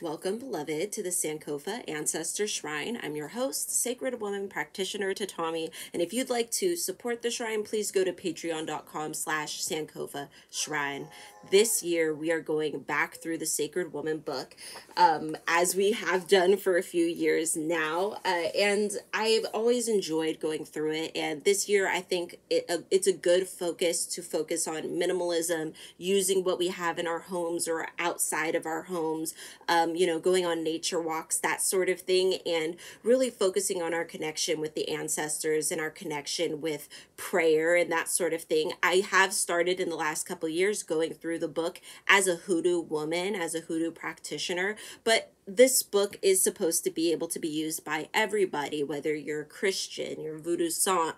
Welcome, beloved, to the Sankofa Ancestor Shrine. I'm your host, Sacred Woman Practitioner Tatami, and if you'd like to support the shrine, please go to patreon.com/Sankofa Shrine. This year, we are going back through the Sacred Woman book, as we have done for a few years now, and I've always enjoyed going through it, and this year, I think it's a good focus to focus on minimalism, using what we have in our homes or outside of our homes, going on nature walks, that sort of thing, and really focusing on our connection with the ancestors and our connection with prayer and that sort of thing. I have started in the last couple of years going through the book as a Hoodoo woman, as a Hoodoo practitioner, but this book is supposed to be able to be used by everybody, whether you're a Christian, you're Voodoo Sant,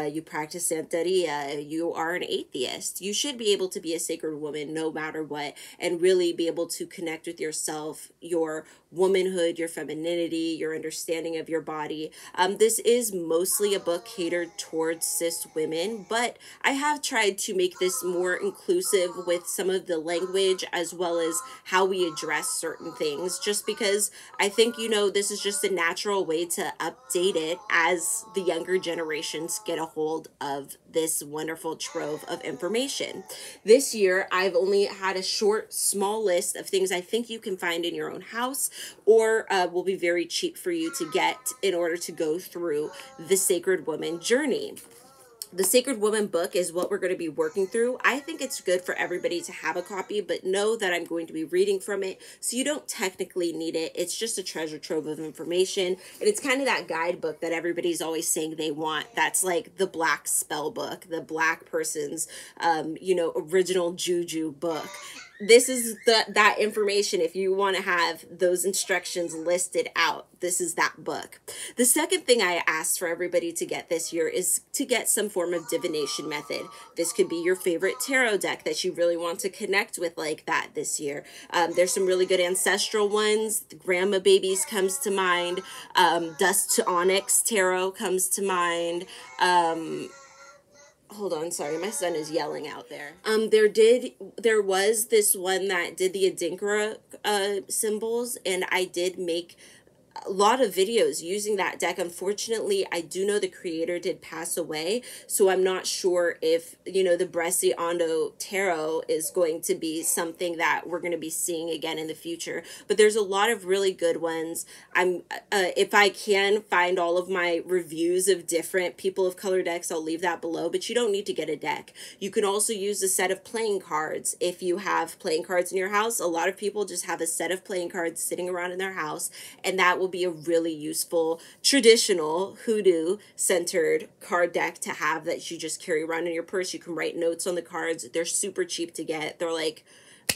you practice Santeria, you are an atheist. You should be able to be a sacred woman no matter what, and really be able to connect with yourself, your womanhood, your femininity, your understanding of your body. This is mostly a book catered towards cis women, but I have tried to make this more inclusive with some of the language as well as how we address certain things, just because I think, this is just a natural way to update it as the younger generations get a hold of this wonderful trove of information. This year, I've only had a short, small list of things I think you can find in your own house or will be very cheap for you to get in order to go through the Sacred Woman journey. The Sacred Woman book is what we're going to be working through. I think it's good for everybody to have a copy, but know that I'm going to be reading from it, so you don't technically need it. It's just a treasure trove of information, and it's kind of that guidebook that everybody's always saying they want. That's like the black spell book, the black person's, original juju book. This is that information. If you want to have those instructions listed out, this is that book. The second thing I asked for everybody to get this year is to get some form of divination method. This could be your favorite tarot deck that you really want to connect with like that this year. There's some really good ancestral ones. The Grandma Babies comes to mind. Dust to Onyx Tarot comes to mind. Hold on, sorry, my son is yelling out there. There was this one that did the Adinkra symbols, and I did make a lot of videos using that deck. Unfortunately, I do know the creator did pass away, so I'm not sure if, the Bresci Ondo Tarot is going to be something that we're going to be seeing again in the future. But there's a lot of really good ones. If I can find all of my reviews of different People of Color decks, I'll leave that below, but you don't need to get a deck. You can also use a set of playing cards. If you have playing cards in your house, a lot of people just have a set of playing cards sitting around in their house, and that will be a really useful traditional Hoodoo centered card deck to have that you just carry around in your purse. You can write notes on the cards. They're super cheap to get. They're like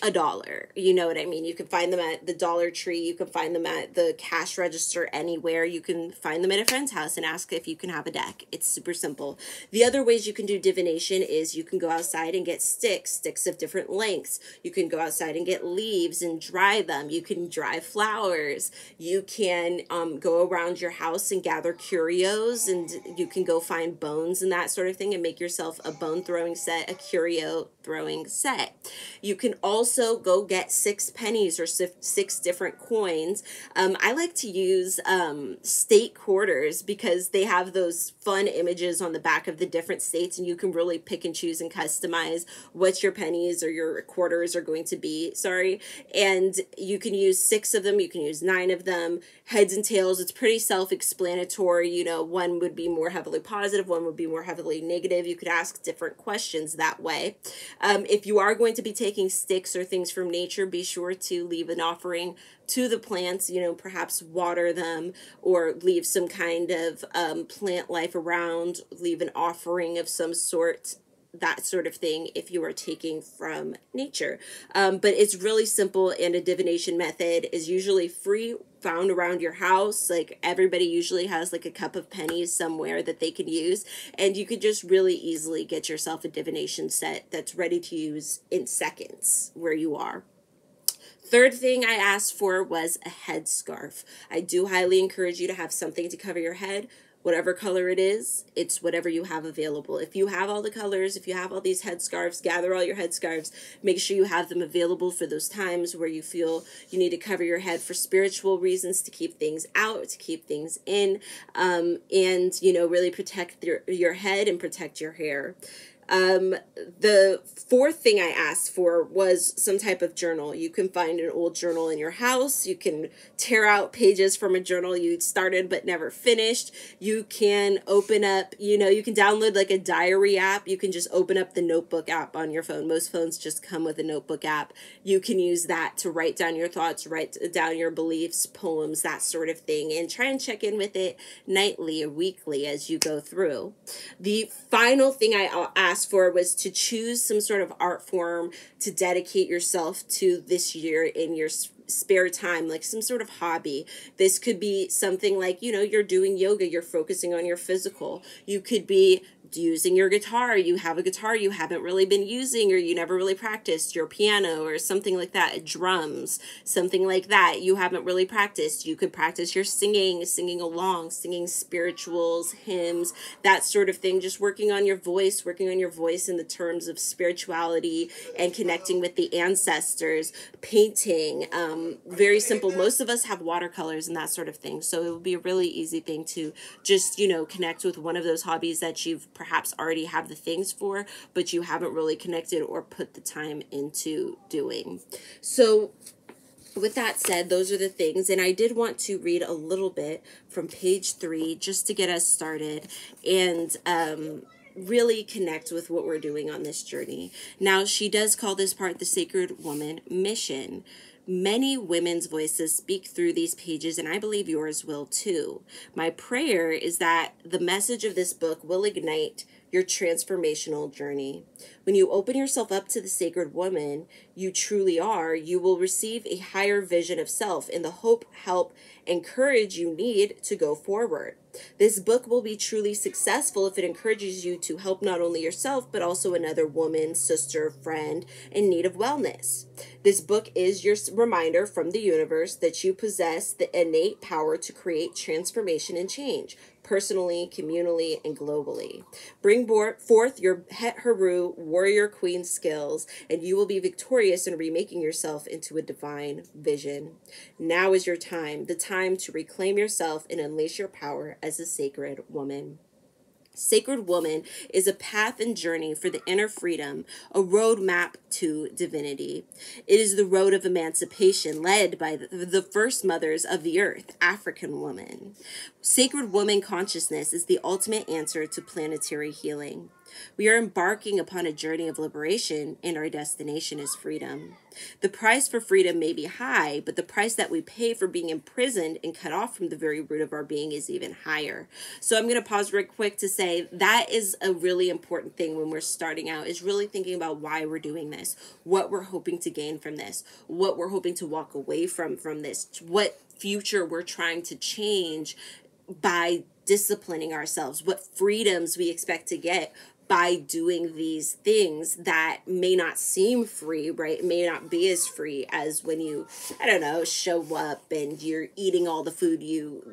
$1. You know what I mean? You can find them at the Dollar Tree. You can find them at the cash register anywhere. You can find them at a friend's house and ask if you can have a deck. It's super simple. The other ways you can do divination is you can go outside and get sticks of different lengths. You can go outside and get leaves and dry them. You can dry flowers. You can go around your house and gather curios, and you can go find bones and that sort of thing and make yourself a bone throwing set, a curio throwing set. You can also go get 6 pennies or 6 different coins. I like to use state quarters because they have those fun images on the back of the different states, and you can really pick and choose and customize what your pennies or your quarters are going to be. And you can use 6 of them. You can use 9 of them. Heads and tails, it's pretty self-explanatory. One would be more heavily positive, one would be more heavily negative. You could ask different questions that way. If you are going to be taking sticks or things from nature, be sure to leave an offering to the plants, perhaps water them or leave some kind of plant life around, leave an offering of some sort, that sort of thing if you are taking from nature. But it's really simple, and a divination method is usually free, found around your house. Like everybody usually has like a cup of pennies somewhere that they can use, and you could just really easily get yourself a divination set that's ready to use in seconds where you are. Third thing I asked for was a headscarf. I do highly encourage you to have something to cover your head, Whatever color it is, it's whatever you have available. If you have all the colors, if you have all these headscarves, gather all your headscarves. Make sure you have them available for those times where you feel you need to cover your head for spiritual reasons, to keep things out, to keep things in, and, you know, really protect your head and protect your hair. The fourth thing I asked for was some type of journal. You can find an old journal in your house. You can tear out pages from a journal you started but never finished. You can open up, you know, you can download like a diary app. You can just open up the notebook app on your phone. Most phones just come with a notebook app. You can use that to write down your thoughts, write down your beliefs, poems, that sort of thing, and try and check in with it nightly or weekly as you go through. The final thing I asked for was to choose some sort of art form to dedicate yourself to this year in your spare time, like some sort of hobby. This could be something like, you know, you're doing yoga, you're focusing on your physical. You could be using your guitar. You have a guitar you haven't really been using, or you never really practiced, your piano or something like that, drums, something like that you haven't really practiced. You could practice your singing along, singing spirituals, hymns, that sort of thing. Just working on your voice in the terms of spirituality and connecting with the ancestors, painting, very simple. Most of us have watercolors and that sort of thing. So it would be a really easy thing to just, you know, connect with one of those hobbies that you've perhaps already have the things for, but you haven't really connected or put the time into doing. So with that said, those are the things. And I did want to read a little bit from page 3 just to get us started and really connect with what we're doing on this journey. Now, she does call this part the Sacred Woman Mission. Many women's voices speak through these pages, and I believe yours will too. My prayer is that the message of this book will ignite your transformational journey. When you open yourself up to the sacred woman you truly are, you will receive a higher vision of self and the hope, help, and courage you need to go forward. This book will be truly successful if it encourages you to help not only yourself, but also another woman, sister, friend in need of wellness. This book is your reminder from the universe that you possess the innate power to create transformation and change, personally, communally, and globally. Bring forth your Het Haru warrior queen skills, and you will be victorious in remaking yourself into a divine vision. Now is your time, the time to reclaim yourself and unleash your power as a sacred woman. Sacred Woman is a path and journey for the inner freedom, a roadmap to divinity. It is the road of emancipation led by the first mothers of the earth, African women. Sacred Woman consciousness is the ultimate answer to planetary healing. We are embarking upon a journey of liberation, and our destination is freedom. The price for freedom may be high, but the price that we pay for being imprisoned and cut off from the very root of our being is even higher. So I'm going to pause real quick to say that is a really important thing when we're starting out, is really thinking about why we're doing this, what we're hoping to gain from this, what we're hoping to walk away from this, what future we're trying to change by disciplining ourselves, what freedoms we expect to get by doing these things that may not seem free, right? It may not be as free as when you, I don't know, show up and you're eating all the food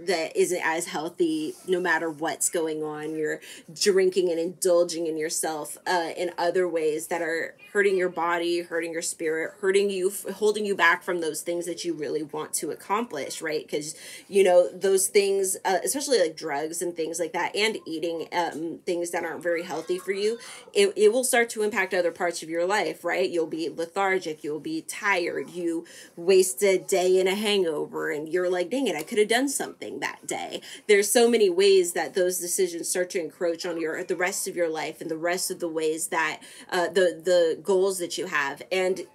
that isn't as healthy no matter what's going on. You're drinking and indulging in yourself in other ways that are hurting your body, hurting your spirit, hurting you, holding you back from those things that you really want to accomplish, right? Because, you know, those things, especially like drugs and things like that, and eating things that aren't very healthy for you, it will start to impact other parts of your life, right? You'll be lethargic, you'll be tired, you waste a day in a hangover, and you're like, dang it, I could have done something that day. There's so many ways that those decisions start to encroach on the rest of your life and the rest of the ways that the goals that you have. And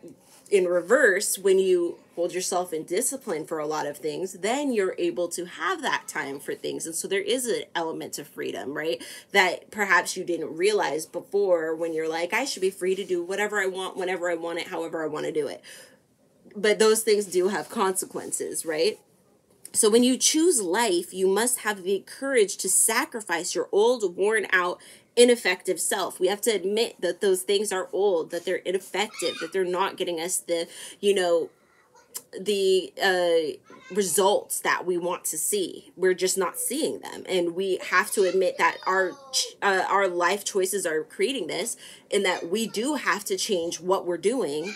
in reverse, when you hold yourself in discipline for a lot of things, then you're able to have that time for things. And so there is an element of freedom, right? That perhaps you didn't realize before, when you're like, I should be free to do whatever I want, whenever I want it, however I want to do it. But those things do have consequences, right? So when you choose life, you must have the courage to sacrifice your old, worn out, ineffective self. We have to admit that those things are old, that they're ineffective, that they're not getting us the, results that we want to see. We're just not seeing them, and we have to admit that our life choices are creating this, and that we do have to change what we're doing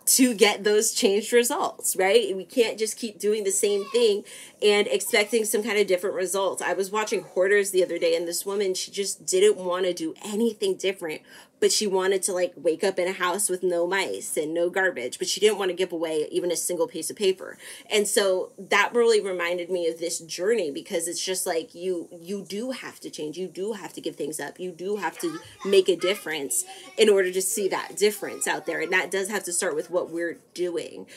to get those changed results, right? We can't just keep doing the same thing and expecting some kind of different results. I was watching Hoarders the other day, and this woman, she just didn't want to do anything different, but she wanted to like wake up in a house with no mice and no garbage, but she didn't want to give away even a single piece of paper. And so that really reminded me of this journey, because it's just like you do have to change. You do have to give things up. You do have to make a difference in order to see that difference out there. And that does have to start with what we're doing.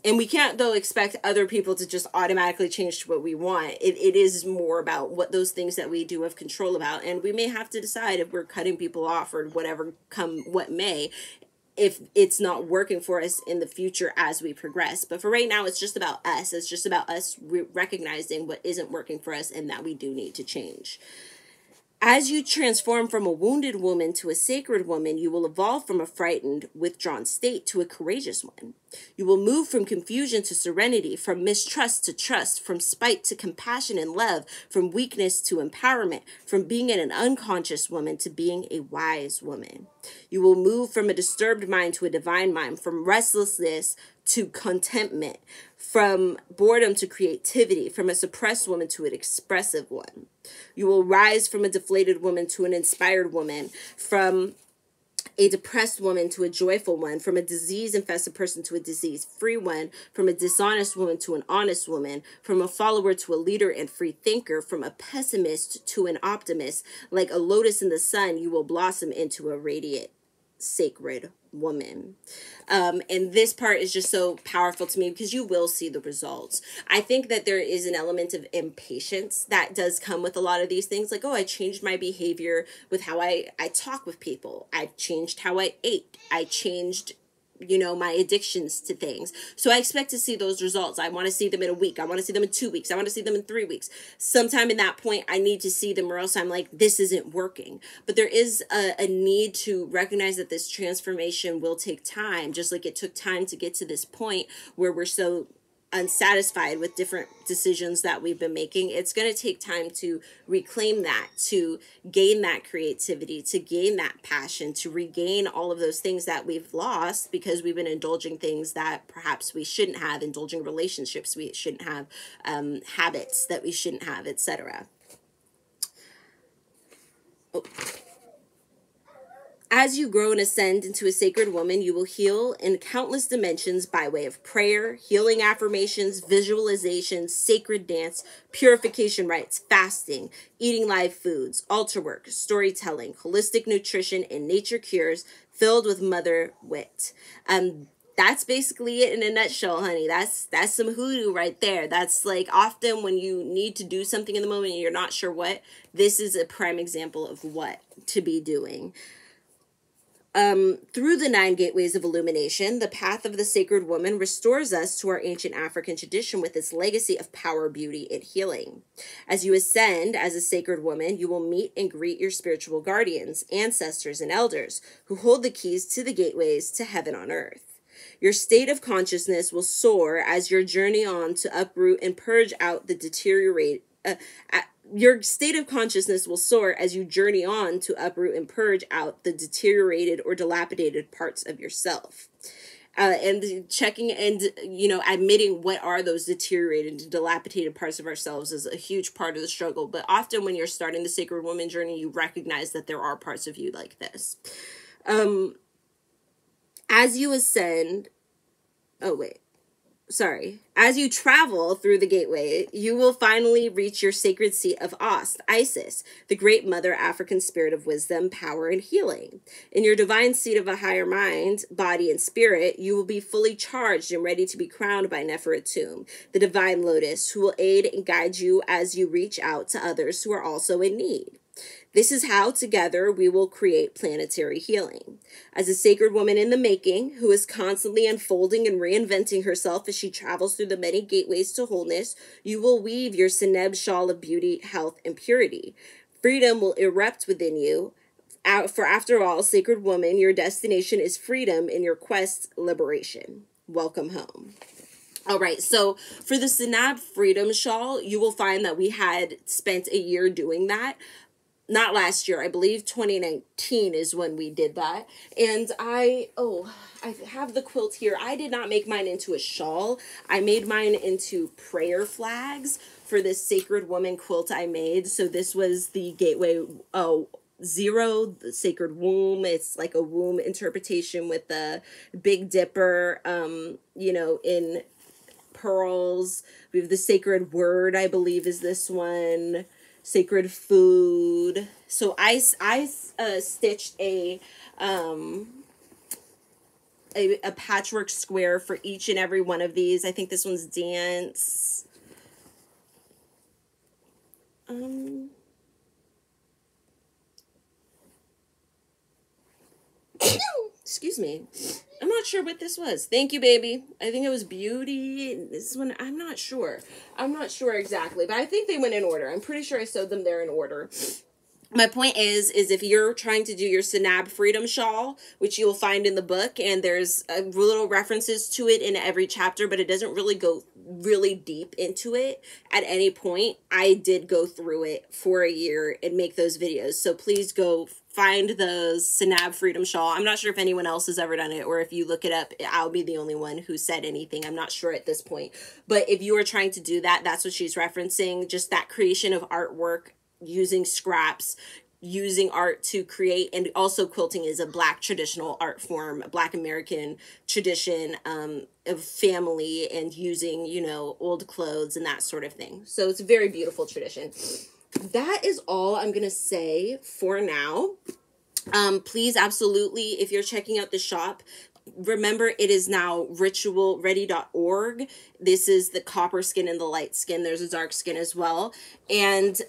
And we can't, though, expect other people to just automatically change to what we want. It is more about what those things that we do have control about. And we may have to decide if we're cutting people off or whatever come what may, if it's not working for us in the future as we progress. But for right now, it's just about us. It's just about us recognizing what isn't working for us and that we do need to change. As you transform from a wounded woman to a sacred woman, you will evolve from a frightened, withdrawn state to a courageous one. You will move from confusion to serenity, from mistrust to trust, from spite to compassion and love, from weakness to empowerment, from being an unconscious woman to being a wise woman. You will move from a disturbed mind to a divine mind, from restlessness to contentment, from boredom to creativity, from a suppressed woman to an expressive one. You will rise from a deflated woman to an inspired woman, from a depressed woman to a joyful one, from a disease-infested person to a disease-free one, from a dishonest woman to an honest woman, from a follower to a leader and free thinker, from a pessimist to an optimist. Like a lotus in the sun, you will blossom into a radiant, sacred woman. And this part is just so powerful to me because you will see the results. I think that there is an element of impatience that does come with a lot of these things. Like, oh, I changed my behavior with how I talk with people. I changed how I ate. I changed my addictions to things. So I expect to see those results. I want to see them in a week. I want to see them in 2 weeks. I want to see them in 3 weeks. Sometime in that point, I need to see them, or else I'm like, this isn't working. But there is a need to recognize that this transformation will take time, just like it took time to get to this point where we're so unsatisfied with different decisions that we've been making. It's going to take time to reclaim that, to gain that creativity, to gain that passion, to regain all of those things that we've lost because we've been indulging things that perhaps we shouldn't have, indulging relationships we shouldn't have, habits that we shouldn't have, etc. Oh. As you grow and ascend into a sacred woman, you will heal in countless dimensions by way of prayer, healing affirmations, visualization, sacred dance, purification rites, fasting, eating live foods, altar work, storytelling, holistic nutrition, and nature cures filled with mother wit. That's basically it in a nutshell, honey. That's some hoodoo right there. That's like often when you need to do something in the moment and you're not sure what, this is a prime example of what to be doing. Through the 9 gateways of illumination, the path of the sacred woman restores us to our ancient African tradition with its legacy of power, beauty, and healing. As you ascend as a sacred woman, you will meet and greet your spiritual guardians, ancestors, and elders who hold the keys to the gateways to heaven on earth. Your state of consciousness will soar as you journey on to uproot and purge out the Your state of consciousness will soar as you journey on to uproot and purge out the deteriorated or dilapidated parts of yourself. And checking and, admitting what are those deteriorated and dilapidated parts of ourselves is a huge part of the struggle. But often when you're starting the sacred woman journey, you recognize that there are parts of you like this. As you ascend, as you travel through the gateway, you will finally reach your sacred seat of Ost, Isis, the great mother African spirit of wisdom, power, and healing. In your divine seat of a higher mind, body, and spirit, you will be fully charged and ready to be crowned by Neferutum, the divine lotus, who will aid and guide you as you reach out to others who are also in need. This is how, together, we will create planetary healing. As a sacred woman in the making, who is constantly unfolding and reinventing herself as she travels through the many gateways to wholeness, you will weave your Seneb shawl of beauty, health, and purity. Freedom will erupt within you. For after all, sacred woman, your destination is freedom, and your quest, liberation. welcome home. All right, so for the Sanab Freedom Shawl, you will find that we had spent a year doing that. Not last year, I believe 2019 is when we did that. And I have the quilt here. I did not make mine into a shawl. I made mine into prayer flags for this Sacred Woman quilt I made. So this was the Gateway 0, the Sacred Womb. It's like a womb interpretation with the Big Dipper, you know, in pearls. We have the Sacred Word, I believe, is this one. Sacred Food. So I stitched a patchwork square for each and every one of these. I think this one's Dance. Excuse me. I'm not sure what this was. Thank you, baby. I think it was Beauty. This one, I'm not sure. I'm not sure exactly, but I think they went in order. I'm pretty sure I sewed them there in order. My point is if you're trying to do your Sanab Freedom Shawl, which you'll find in the book, and there's little references to it in every chapter, but it doesn't really go really deep into it at any point. I did go through it for a year and make those videos. So please go find the Sanab Freedom Shawl. I'm not sure if anyone else has ever done it, or if you look it up, I'll be the only one who said anything. I'm not sure at this point. But if you are trying to do that, that's what she's referencing. Just that creation of artwork, using scraps, using art to create. And also quilting is a Black traditional art form, a Black American tradition of family, and using, you know, old clothes and that sort of thing. So it's a very beautiful tradition. That is all I'm going to say for now. Please, absolutely, if you're checking out the shop, remember it is now ritualready.org. This is the copper skin and the light skin. There's a dark skin as well. And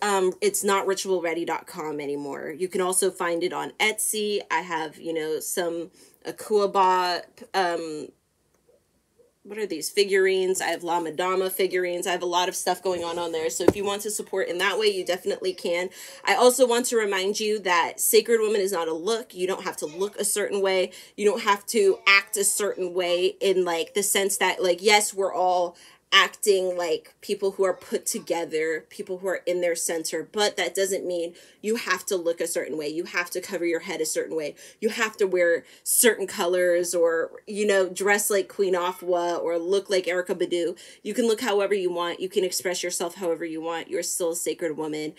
it's not ritualready.com anymore. You can also find it on Etsy. I have, you know, some Akuaba, what are these figurines? I have La Madama figurines. I have a lot of stuff going on there. So if you want to support in that way, you definitely can. I also want to remind you that Sacred Woman is not a look. You don't have to look a certain way. You don't have to act a certain way, in like the sense that, like, yes, we're all acting like people who are put together, people who are in their center, but that doesn't mean you have to look a certain way. You have to cover your head a certain way. You have to wear certain colors, or, you know, dress like Queen Afua, or look like Erykah Badu. You can look however you want. You can express yourself however you want. You're still a sacred woman.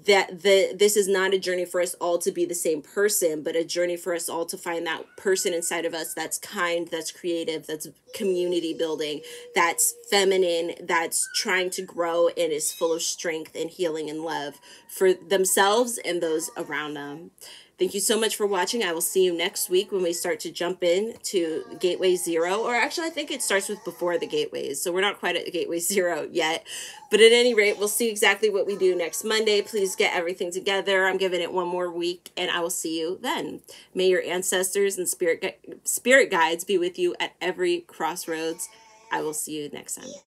This is not a journey for us all to be the same person, but a journey for us all to find that person inside of us that's kind, that's creative, that's community building, that's feminine, that's trying to grow, and is full of strength and healing and love for themselves and those around them. Thank you so much for watching. I will see you next week when we start to jump in to Gateway 0. Or actually, I think it starts with before the gateways. So we're not quite at Gateway 0 yet. But at any rate, we'll see exactly what we do next Monday. Please get everything together. I'm giving it one more week, and I will see you then. May your ancestors and spirit guides be with you at every crossroads. I will see you next time.